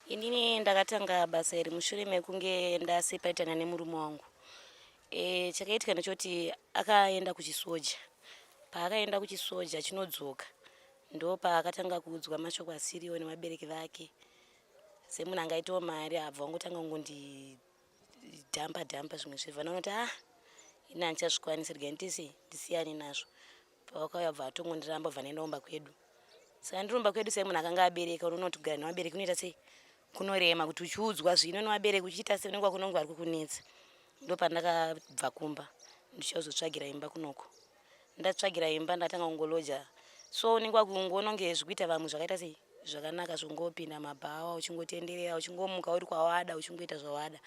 Inini ndakatanga basa iri mushure mekunge ndasepaitana nemurume wangu. Chakaitika ndechoti akaenda kuchisoja. Paakaenda kuchisoja chinodzoka ndo paakatanga kuudzwa mashoko asiriwo nevabereki vake. Semunhu angaitawo mari abva wangotanga dhamba zvimwe zvivha noti ini handichazvikwanisi regai nditise ndisiyane nazvo. Pawakauya bva atongondiramba bva nendaumba kwedu. Saka ndirumba kwedu semunhu akanga abereka unoona kugara nevabereki unoita sei kunorema kuti uchiudzwa zvino nevabereki uchiita sei unenge kunonge vari kukunetsa. Ndo pandakabva kumba ndichazotsvagira imba kunoko. Ndatsvagira imba ndatanga kungoloja. So unenge wakungononge zvikuita vamwe zvakaita sei zvakanaka zvongopinda mabhawa uchingotenderera uchingomuka uri kwawada uchingoita zvawada.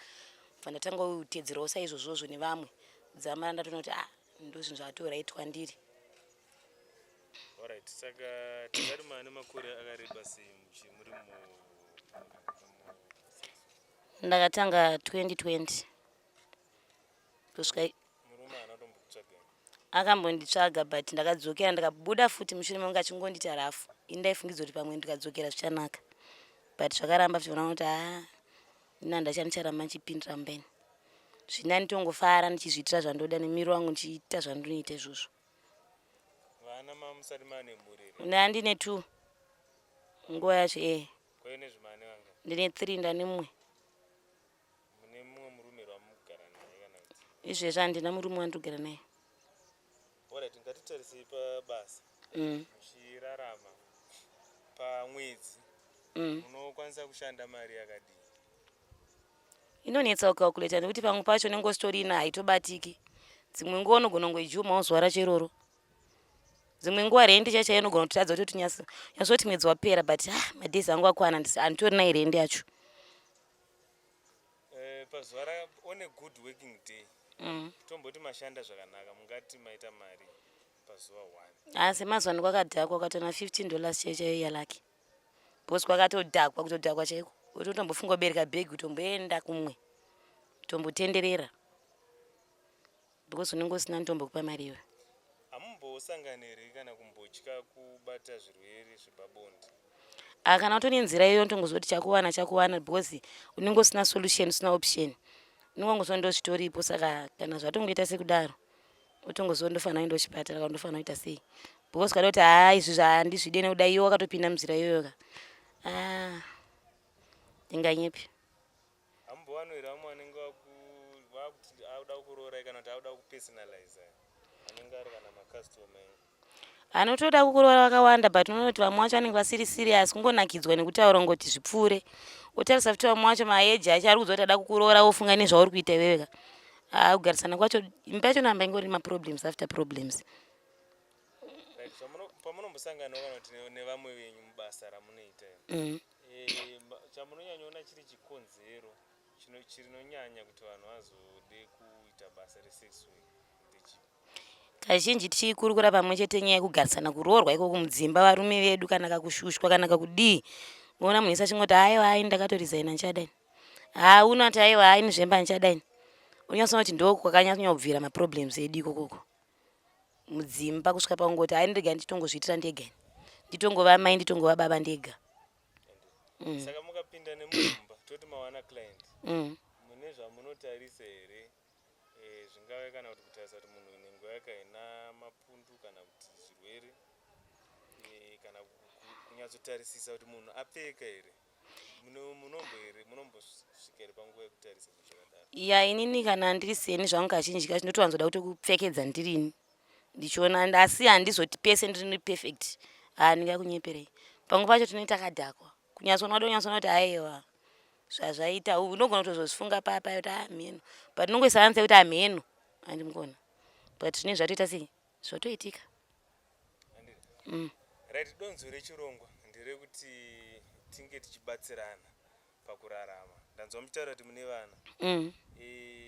Ndatanga kutedzerawo saizvozvozvo nevamwe. Dzamara ndatoona kuti ndozvinhu zvatoraitwa ndiri. Alright, saka tikari mane makore akareba sei muri ndakatanga 2020 kusvika murume anatombokutsvaga akambonditsvaga but ndakadzokera ndikabuda futi mushure mangu achingonditi harafu ini ndaifungidzwa kuti pamwe ndikadzokera zvichanaka but zvakaramba zvichiona kuti ina ndacharamba ndichipindira mbeni zvina nditongofara ndichizviitira zvandoda nemiri wangu ndichiita zvandinoita izvozvo. vana mamusati mane mhuri ndandine 2 nguva yacho kwaine zvimane vanga ndine 3 ndane mumwe. mune mumwe murume rwamugara naye kana kuti izvezvi handina murume wandogara naye. alright, ngatitarisei pabasa muchirarama pamwedzi munokwanisa kushanda mari yakadii? Inonetsa kukalkuleta nekuti pamwe pacho nengo storina haitobatiki. Dzimwe nguva unogona kungoijumawo zuva racho iroro. Dzimwe nguva rendi chacho inogona kutadza kuti nyasoti mwedzi wapera but madhezi angu akwana handitorina irendi yacho. Pazuva on a good working day tomboti mashanda zvakanaka mungati maita mari pazuva 1? Semazuva ndikwakadhakwa ukatona $15 chaiyo yalaki. Bhosi kwakatodhakwa kutodhakwa chaiko. Utombofunga ubereka bhegi utomboenda kumwe utombotenderera because unenge usina ntombokupa mari iwe. Hamumbosangana here kana kumbotya kubata zvirwere zvepabonde? Kana utone nzira iyo ntongozoti chakuwana because unenge usina solution usina option. Unongozonda zvitoripo saka kana zvatongoita sekudaro utongozondofanira kuenda kuchipatara kana undofanira kuita sei. Because kada kuti izvi handizvide nekuda iwe wakatopinda munzira iyoyo ndinganyepi. Hambowanwira vamwe vanenge vakuti auda kuroora kana kuti auda kupersonalize anenge ari kana makastoma anotoda kukuroora vakawanda but unoona kuti vamwe vacho vanenge vasiri serious kungonakidzwa nekutaura ngoti zvipfuure. Utarisa futi vamwe vacho maeji acho ari kuziva kuti ada kukuroora wofunga nezvauri kuita iweweka. Kugarisana kwacho imba yacho namba ingori maproblems after problems. pamunombosanganawo kana kuti nevamwe venyu mubasa ramunoita chamunonyanyaona chiri chikonzero chinonyanya kuti vanhu vazode kuita basa resex work ndechipi? Kazhinji tichikurukura pamwe chete nyaya yekugarisana kuroorwa iko kumudzimba varume vedu kana kakushushwa kana kakudii. Unoona munhu ese achingoti haiwa ndakatoresigna ndichadai. Unoti haiwa ini zvemba ndichadai. Unyatsoona kuti ndiko kwakanyanyobvira maproblems edu ikokoko. Mudzimba kusvika pangoti ndega nditongozviitira ndega. Nditongova mai nditongova baba ndega. Saka mukapinda nemumba toti mawana client mune zvamunotarisa here zvingave kana kuti kutarisa kuti munhu nenguva yake haina mapundu kana kuti zvirwere kana kunyatsotarisisa kuti munhu apfeka here munombosvika here panguva yekutarisa zvakadaro? Inini kana ndiri seni zvangu kazhinji kacho ndinotowanzoda kuti kupfekedza ndirini ndichiona asi handizoti pese ndiri perfect ndingakunyeperei. Pamwe pacho tinoita kadhakwa kunyatsoona kuti aiwa zvazvaita unogona kutozozvifunga papa kuti mheno but unongoisa answer kuti mheno handimugona but zvine zvatoita sei zvotoitika. Right, donzo rechirongwa nderekuti tinge tichibatsirana pakurarama. Ndanzwa muchitaura kuti mune vana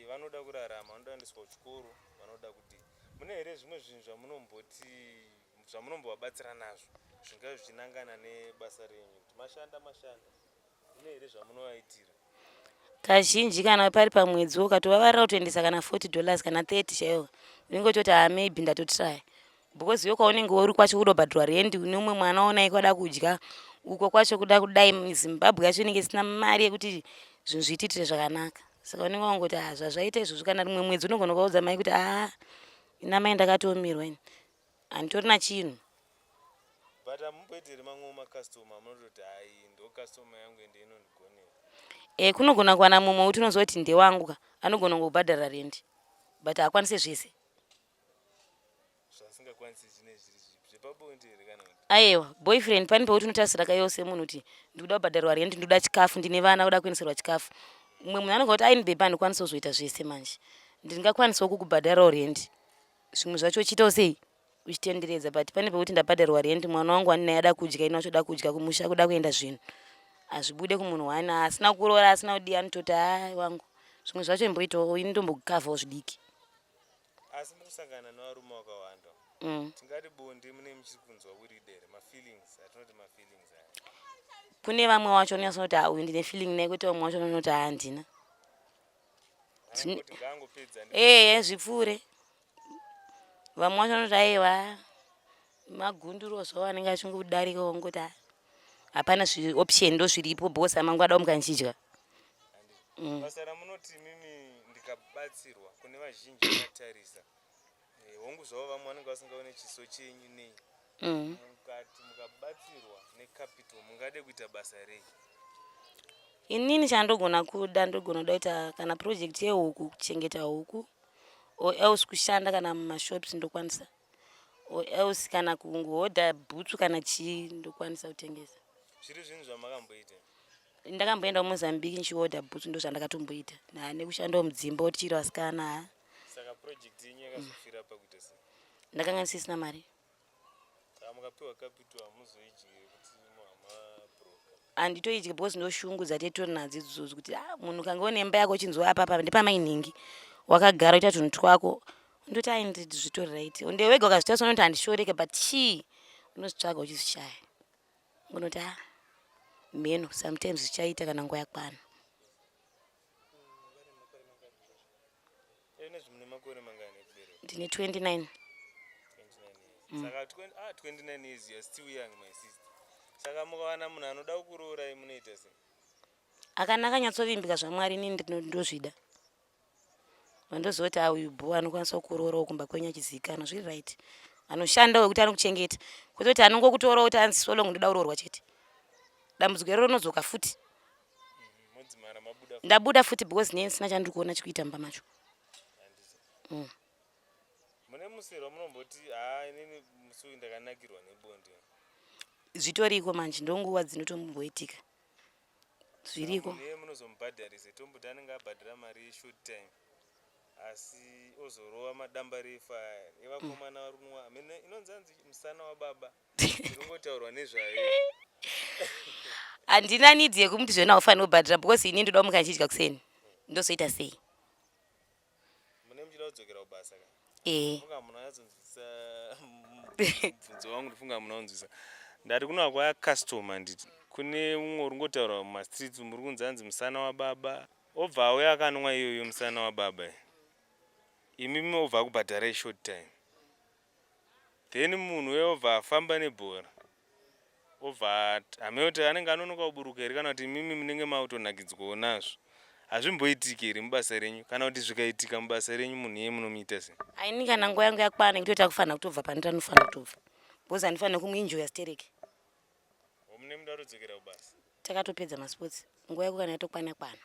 vanoda kurarama, vanoda kuendeswa kuchikoro, vanoda kuti mune here zvimwe zvinhu zvamunombovabatsira nazvo zvingave zvichinangana nebasa renyu kuti mashanda mune here zvamunovaitira? Kazhinji kana pari pamwedzi ukatovavarira kutoendesa kana $40 kana 30 chaiwo unenge uchitoti maybe ndatotry because iwe kwaunenge uri kwacho kudobhadhirwa rendi une umwe mwana onai kwada kudya uko kwacho kuda kudai muzimbabwe yacho inenge isina mari yekuti zvinhu zviititire zvakanaka saka unenge wangoti zvazvaita izvozvo kana rimwe mwedzi unogona kuudza mai kuti ina mai ndakatomirwa ini handitorina chinhu but hamumboitiri mamwe makastoma munototi hai ndo kastoma yangu ende inondigonera kunogona kuwana mumwe uti unoziva kuti ndewangu ka anogona kungobhadhara rendi but haakwanise zvese zvasingakwanisi zvine zviri zvipi zvepabonde here kana kuti aiwa boyfriend pani pekuti unotarisira kaiwo semunhu kuti ndikuda kubhadharwa rendi ndoda chikafu ndine vana kuda kuendeserwa chikafu mumwe munhu anogona kuti aini bhepa handikwanisa kuzoita zvese manje ndingakwanisawo kukubhadharawo rendi zvimwe zvacho uchiitawo sei uchitenderedza but pane pekuti ndabhadharwa rendi mwana wangu ani naye ada kudya ino achoda kudya kumusha kuda kuenda zvinhu hazvibude kumunhu wani asina kuroora asina kudii anototi hai wangu zvimwe zvacho imboitawo ini ndombokukavhawo zvidiki asi munosangana nevarume wakawanda tingati bonde mune muchiri kunzwa uridere mafeelings atinoti mafeelings aya kune vamwe wacho unyasa kuti uyu ndine feeling naye kwete vamwe wacho unoti handina anangoti ngaangopedza zvipfuure vamwe wacho vanoti aiwa magunduro zvawo anenge achingodarika wongoti hapana option ndo zviripo bhosi amangu ada mukanchidya basa ramunoti mimi ndikabatsirwa kune vazhinji vakatarisa hongu zvavo vamwe vanenge vasingaone chiso chenyu nei mukati mukabatsirwa necapital mungade kuita basa rei inini chandogona kuda ndogona kuda kuita kana project yehuku kuchengeta huku or else kushanda kana mumashops ndokwanisa or else kana kungohodha bhutsu kana chii ndokwanisa kutengesa zviri zvinhu zvamakamboita ndakamboenda mumozambique nichihodha bhutsu ndo zvandakatomboita nekushandawo mudzimba utichiri vasikana saka project yenyu yakazofira pakuita sei ndakanga ndisisina mari saka mukapiwa capital hamuzoidyiri kuti muhamabroka handitoidye bhosi ndoshungudza tetori nadzo idzodzo kuti munhu kanga une imba yako uchinzwa apapa ndepamainhingi wakagara uita tunhu twako ndoti ainditi zvitori right nde wega ukazvitariswa noti handishoreke but chii unozvitsvaga uchizvishaya unoti mheno sometimes zvichaita kana nguva yakwana nezvimune makore mangani ekubereka ndine 29 saka 29 years you are still young my sister saka mukawana munhu anoda kukuroorai munoita sei akanaka nyatsovimbika zvamwari inini ndozvida vandoziva kuti uyu bho anokwanisa kukuroorawo kumba kwenyu achizivikanwa zviri right anoshandawo kuti anokuchengeta kwete kuti anongokutorawo kuti anzi solongo ndoda kuroorwa chete dambudziko iro rinodzoka futi ndabuda futi because neni sina chandiri kuona chikuita mumba macho mune musiro munomboti inini musi uyu ndakanakirwa nebonde zvitoriko manje ndonguva dzinotomboitika zviriko munozomubhadharise tomboti anenge abhadhara mari yeshort time asi ozorova madamba refa evakomana varumwa mene inonzanzi musana wababa iringotaurwa nezvayo handina nidzi yekumuti zvona haufanira kubhadhira because ini ndoda mukanchidya kuseni ndozoita sei mune muchida kudzokera kubasa ka funga munhu anyatsounzwisa mubvunzo wangu ndifunga munhu aunzwisa ndati kuno kwaya customer nditi kune umwe uringotaura mumastreets muri kunzanzi musana wababa obva auya akanwa iyoyo musana wababa imimi obva kubhadhara short time then munhu weobva afamba nebhora obva hameo kuti anenge anonoka kuburuka here kana kuti imimi munenge mautonakidzwawo nazvo hazvimboitiki here mubasa renyu kana kuti zvikaitika mubasa renyu munhu iye munomuita sei aini kana nguva yangu yakwana ngitoti akufanira kutobva pane tanofanira kutobva because handifanira kumuinjoya stereke mune muda kutodzokera kubasa takatopedza masports nguva yako kana yatokwana kwana